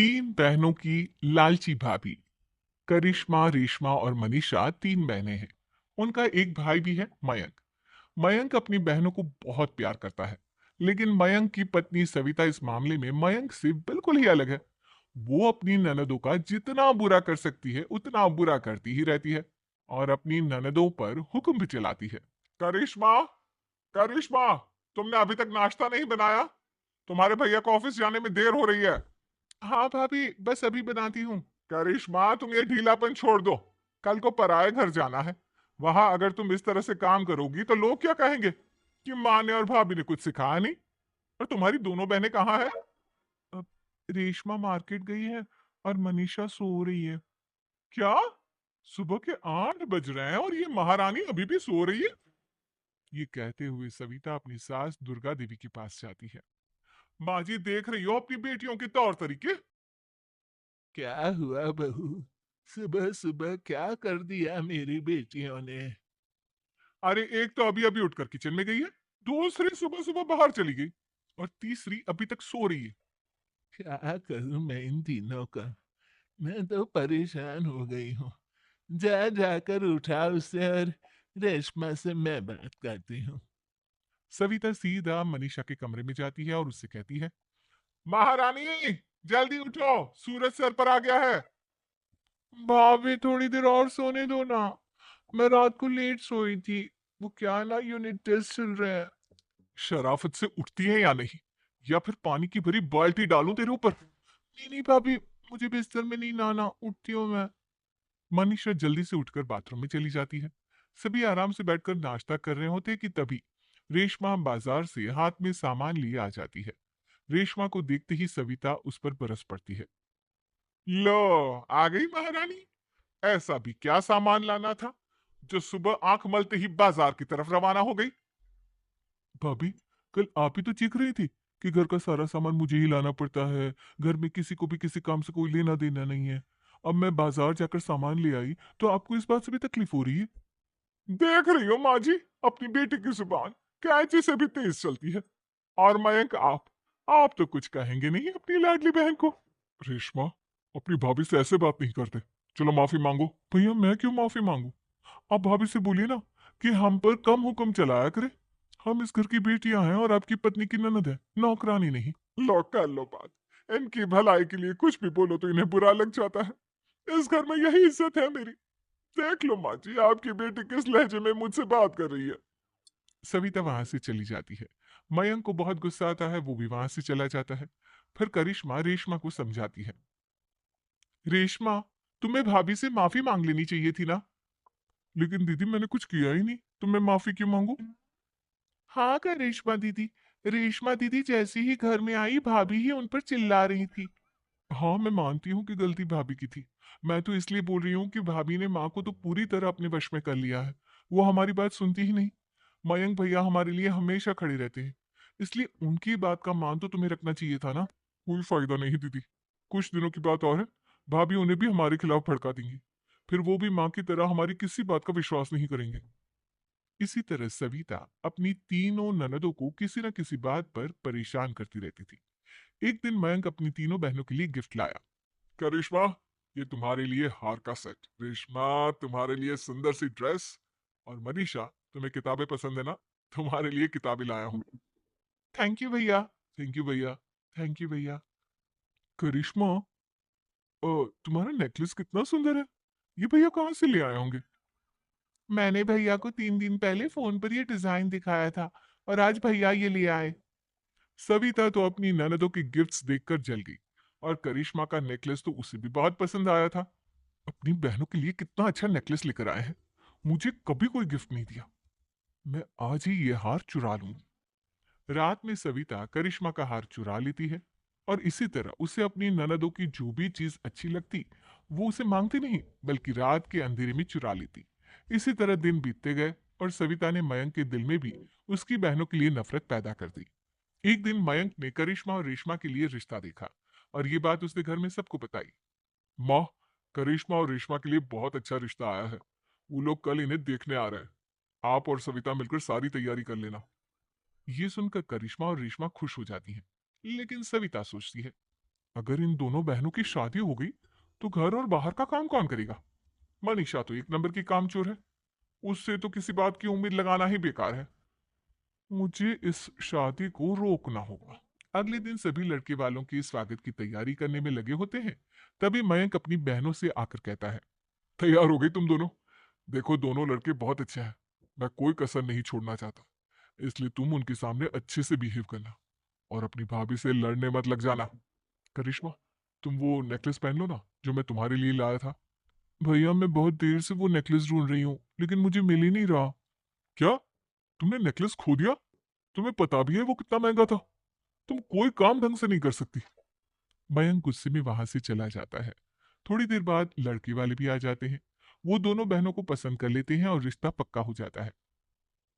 तीन बहनों की लालची भाभी। करिश्मा, रेशमा और मनीषा तीन बहनें हैं। उनका एक भाई भी है, मयंक। मयंक अपनी बहनों को बहुत प्यार करता है, लेकिन मयंक की पत्नी सविता इस मामले में मयंक से बिल्कुल ही अलग है। वो अपनी ननदों का जितना बुरा कर सकती है उतना बुरा करती ही रहती है, और अपनी ननदों पर हुक्म भी चलाती है। करिश्मा, करिश्मा, तुमने अभी तक नाश्ता नहीं बनाया? तुम्हारे भैया को ऑफिस जाने में देर हो रही है। हाँ भाभी, बस अभी बनाती हूँ। करिश्मा, तुम ये ढीलापन छोड़ दो। कल को पराए घर जाना है। वहां अगर तुम इस तरह से काम करोगी तो लोग क्या कहेंगे कि माँ ने और भाभी ने कुछ सिखाया नहीं। और तुम्हारी दोनों बहनें कहाँ है? अब रेशमा मार्केट गई है और मनीषा सो रही है। क्या? सुबह के 8 बज रहे हैं और ये महारानी अभी भी सो रही है? ये कहते हुए सविता अपनी सास दुर्गा देवी के पास जाती है। माँ जी, देख रही हो अपनी बेटियों के तौर तरीके? क्या हुआ बहू? सुबह सुबह क्या कर दिया मेरी बेटियों ने? अरे, एक तो अभी अभी उठकर किचन में गई है, दूसरी सुबह सुबह बाहर चली गई, और तीसरी अभी तक सो रही है। क्या करूं मैं इन तीनों का? मैं तो परेशान हो गई हूँ। जा जाकर उठा उसे और रेशमा से मैं बात करती हूँ। सविता सीधा मनीषा के कमरे में जाती है और उससे कहती है, महारानी, जल्दी उठो, सूरज सर पर आ गया है। भाभी, थोड़ी देर और सोने दो ना। मैं रात को लेट सोई थी। वो क्या है ना, यूनिट टेस्ट चल रहे हैं। शराफत से उठती है या नहीं, या फिर पानी की भरी बाल्टी डालूं तेरे ऊपर? नहीं नहीं भाभी, मुझे बिस्तर में नहीं नहाना, उठती हूँ मैं। मनीषा जल्दी से उठकर बाथरूम में चली जाती है। सभी आराम से बैठकर नाश्ता कर रहे होते कि तभी रेशमा बाजार से हाथ में सामान लिए आ जाती है। रेशमा को देखते ही सविता उस पर बरस पड़ती है। लो, आ गई महारानी। ऐसा भी क्या सामान लाना था जो सुबह आंख मलते ही बाजार की तरफ रवाना हो गई? भाभी, कल आप ही तो चीख रही थी कि घर का सारा सामान मुझे ही लाना पड़ता है, घर में किसी को भी किसी काम से कोई लेना देना नहीं है। अब मैं बाजार जाकर सामान ले आई तो आपको इस बात से भी तकलीफ हो रही है? देख रही हो माँ जी, अपनी बेटी की जुबान कैंची से भी तेज चलती है। और मयंक, आप तो कुछ कहेंगे नहीं अपनी लाडली बहन को? रेशमा, अपनी भाभी से ऐसे बात नहीं करते। चलो माफी मांगो। भैया, मैं क्यों माफी मांगू? आप भाभी से बोलिए ना कि हम पर कम हुक्म चलाया करे। हम इस घर की बेटियां हैं और आपकी पत्नी की ननद है, नौकरानी नहीं। लो, कर लो बात। इनकी भलाई के लिए कुछ भी बोलो तो इन्हें बुरा लग जाता है। इस घर में यही इज्जत है मेरी। देख लो माँ जी, आपकी बेटी किस लहजे में मुझसे बात कर रही है। सविता वहां से चली जाती है। मयंक को बहुत गुस्सा आता है, वो भी वहां से चला जाता है। फिर करिश्मा रेशमा को समझाती है। रेशमा, तुम्हें भाभी से माफी मांग लेनी चाहिए थी ना। लेकिन दीदी, मैंने कुछ किया ही नहीं, तो मैं माफी क्यों मांगू? हाँ का रेशमा दीदी, रेशमा दीदी जैसे ही घर में आई भाभी ही उन पर चिल्ला रही थी। हाँ, मैं मानती हूँ कि गलती भाभी की थी। मैं तो इसलिए बोल रही हूँ कि भाभी ने माँ को तो पूरी तरह अपने वश में कर लिया है। वो हमारी बात सुनती ही नहीं। मयंक भैया हमारे लिए हमेशा खड़े रहते हैं, इसलिए उनकी बात का मान तो तुम्हें रखना चाहिए था ना। कोई फायदा नहीं दीदी, कुछ दिनों की बात और है, भाभी उन्हें भी हमारे खिलाफ भड़का देंगी। फिर वो भी माँ की तरह हमारी किसी बात का विश्वास नहीं करेंगे। इसी तरह सविता अपनी तीनों ननदों को किसी न किसी बात पर परेशान करती रहती थी। एक दिन मयंक अपनी तीनों बहनों के लिए गिफ्ट लाया। करिश्मा, ये तुम्हारे लिए हार का सेट। रेशमा, तुम्हारे लिए सुंदर सी ड्रेस। और मनीषा, तुम्हें किताबें पसंद है ना, तुम्हारे लिए किताबें लाया हूँ। थैंक यू भैया। थैंक यू भैया। थैंक यू भैया। करिश्मा, तुम्हारा नेकलेस कितना सुंदर है। ये भैया कहाँ से ले आए होंगे? मैंने भैया को 3 दिन पहले फोन पर ये डिजाइन दिखाया था, और आज भैया ये ले आए। सविता तो अपनी ननदों की गिफ्ट्स देखकर जल गई, और करिश्मा का नेकलेस तो उसे भी बहुत पसंद आया था। अपनी बहनों के लिए कितना अच्छा नेकलेस लेकर आए हैं। मुझे कभी कोई गिफ्ट नहीं दिया। मैं आज ही ये हार चुरा लूं। रात में सविता करिश्मा का हार चुरा लेती है, और इसी तरह उसे अपनी ननदों की जो भी चीज अच्छी लगती वो उसे मांगती नहीं, बल्कि रात के अंधेरे में चुरा लेती। इसी तरह दिन बीतते गए, और सविता ने मयंक के दिल में भी उसकी बहनों के लिए नफरत पैदा कर दी। एक दिन मयंक ने करिश्मा और रेशमा के लिए रिश्ता देखा, और ये बात उसने घर में सबको बताई। माँ, करिश्मा और रेशमा के लिए बहुत अच्छा रिश्ता आया है। वो लोग कल इन्हें देखने आ रहे हैं। आप और सविता मिलकर सारी तैयारी कर लेना। ये सुनकर करिश्मा और रेशमा खुश हो जाती हैं, लेकिन सविता सोचती है, अगर इन दोनों बहनों की शादी हो गई तो घर और बाहर का काम कौन करेगा? मनीषा तो एक नंबर की कामचोर है, उससे तो किसी बात की उम्मीद लगाना ही बेकार है। मुझे इस शादी को रोकना होगा। अगले दिन सभी लड़के वालों की स्वागत की तैयारी करने में लगे होते हैं। तभी मयंक अपनी बहनों से आकर कहता है, तैयार हो गई तुम दोनों? देखो दोनों लड़के बहुत अच्छे हैं, मैं कोई कसर नहीं छोड़ना चाहता, इसलिए तुम उनके सामने अच्छे से बिहेव करना और अपनी भाभी से लड़ने मत लग जाना। करिश्मा, तुम वो नेकलेस पहन लो ना जो मैं तुम्हारे लिए लाया था। भैया मैं बहुत देर से वो नेकलेस ढूंढ रही हूँ लेकिन मुझे मिल ही नहीं रहा। क्या? तुमने नेकलेस खो दिया? तुम्हें पता भी है वो कितना महंगा था? तुम कोई काम ढंग से नहीं कर सकती। मयंक गुस्से में वहां से चला जाता है। थोड़ी देर बाद लड़के वाले भी आ जाते हैं। वो दोनों बहनों को पसंद कर लेते हैं और रिश्ता पक्का हो जाता है।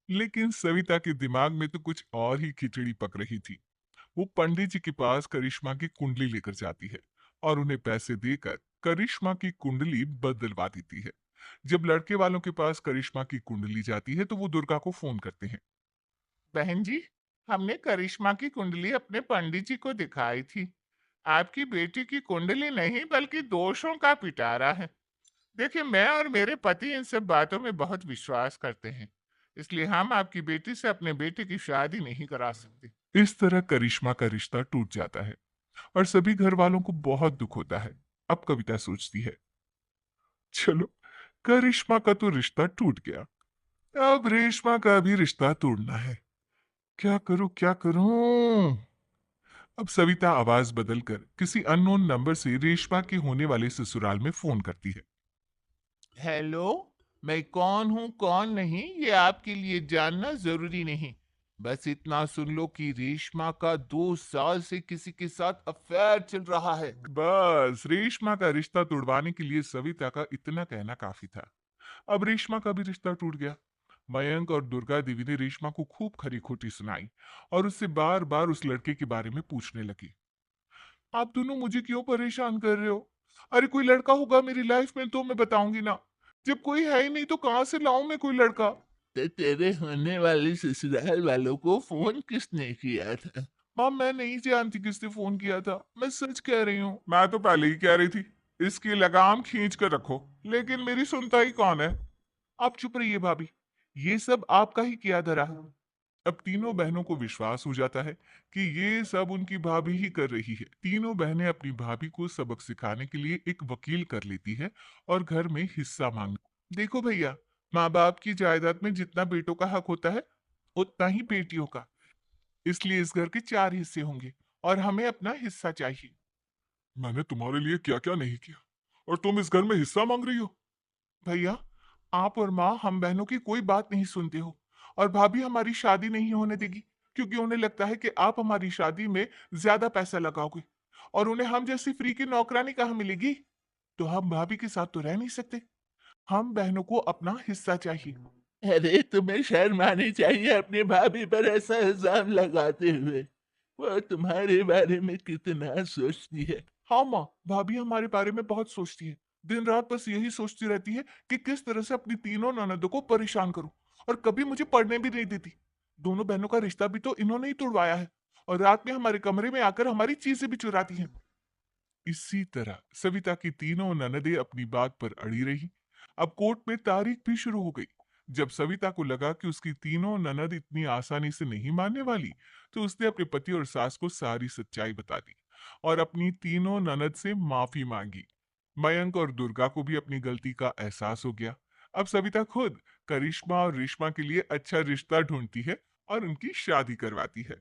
लेकिन सविता के दिमाग में तो कुछ और ही खिचड़ी पक रही थी। वो पंडित जी के पास करिश्मा की कुंडली लेकर जाती है और उन्हें पैसे देकर करिश्मा की कुंडली बदलवा देती है। जब लड़के वालों के पास करिश्मा की कुंडली जाती है तो वो दुर्गा को फोन करते हैं। बहन जी, हमने करिश्मा की कुंडली अपने पंडित जी को दिखाई थी। आपकी बेटी की कुंडली नहीं बल्कि दोषों का पिटारा है। देखिए, मैं और मेरे पति इन सब बातों में बहुत विश्वास करते हैं, इसलिए हम आपकी बेटी से अपने बेटे की शादी नहीं करा सकते। इस तरह करिश्मा का रिश्ता टूट जाता है और सभी घर वालों को बहुत दुख होता है। अब कविता सोचती है, चलो करिश्मा का तो रिश्ता टूट गया, अब रेशमा का भी रिश्ता तोड़ना है। क्या करूं क्या करूं? अब सविता आवाज बदलकर किसी अननोन नंबर से रेशमा के होने वाले ससुराल में फोन करती है। हेलो, मैं कौन हूँ कौन नहीं ये आपके लिए जानना जरूरी नहीं। बस इतना सुन लो कि रेशमा का 2 साल से किसी के साथ अफेयर चल रहा है। बस रेशमा का रिश्ता तोड़वाने के लिए सविता का इतना कहना काफी था। अब रेशमा का भी रिश्ता टूट गया। मयंक और दुर्गा देवी ने रेशमा को खूब खरी खोटी सुनाई और उससे बार बार उस लड़के के बारे में पूछने लगी। आप दोनों मुझे क्यों परेशान कर रहे हो? अरे कोई लड़का होगा मेरी लाइफ में तो मैं बताऊंगी ना। जब कोई है ही नहीं तो कहाँ से लाऊं मैं कोई लड़का? तो तेरे होने वाले ससुराल वालों को फोन किसने किया था? माँ मैं नहीं जानती किसने फोन किया था, मैं सच कह रही हूँ। मैं तो पहले ही कह रही थी इसकी लगाम खींच कर रखो, लेकिन मेरी सुनता ही कौन है। आप चुप रहिए भाभी, ये सब आपका ही किया धरा है। अब तीनों बहनों को विश्वास हो जाता है कि ये सब उनकी भाभी ही कर रही है। तीनों बहनें अपनी भाभी को सबक सिखाने के लिए एक वकील कर लेती है और घर में हिस्सा मांग। देखो भैया, माँ बाप की जायदाद में जितना बेटों का हक होता है उतना ही बेटियों का, इसलिए इस घर के 4 हिस्से होंगे और हमें अपना हिस्सा चाहिए। मैंने तुम्हारे लिए क्या क्या नहीं किया और तुम इस घर में हिस्सा मांग रही हो? भैया, आप और माँ हम बहनों की कोई बात नहीं सुनते हो और भाभी हमारी शादी नहीं होने देगी क्योंकि उन्हें लगता है कि आप हमारी शादी में ज्यादा पैसा लगाओगे और उन्हें हम जैसी फ्री की नौकरानी कहाँ मिलेगी। तो हम भाभी के साथ तो रह नहीं सकते, हम बहनों को अपना हिस्सा चाहिए। अरे तुम्हें शर्म आनी चाहिए अपनी भाभी पर ऐसा इल्जाम लगाते हुए। वो तुम्हारे बारे में कितना सोचती है। हाँ माँ, भाभी हमारे बारे में बहुत सोचती है। दिन रात बस यही सोचती रहती है कि किस तरह से अपनी तीनों ननदों को परेशान करूं और कभी मुझे पढ़ने भी नहीं देती। दोनों बहनों का रिश्ता भी तो इन्होंने ही तोड़वाया है और रात में हमारे कमरे में आकर हमारी चीजें भी चुराती हैं। इसी तरह सविता की तीनों ननदें अपनी बात पर अड़ी रही। अब कोर्ट में तारीख भी शुरू हो गई। जब सविता को लगा कि उसकी तीनों ननद इतनी आसानी से नहीं मानने वाली, तो उसने अपने पति और सास को सारी सच्चाई बता दी और अपनी तीनों ननद से माफी मांगी। मयंक और दुर्गा को भी अपनी गलती का एहसास हो गया। अब सविता खुद करिश्मा और रेशमा के लिए अच्छा रिश्ता ढूंढती है और उनकी शादी करवाती है।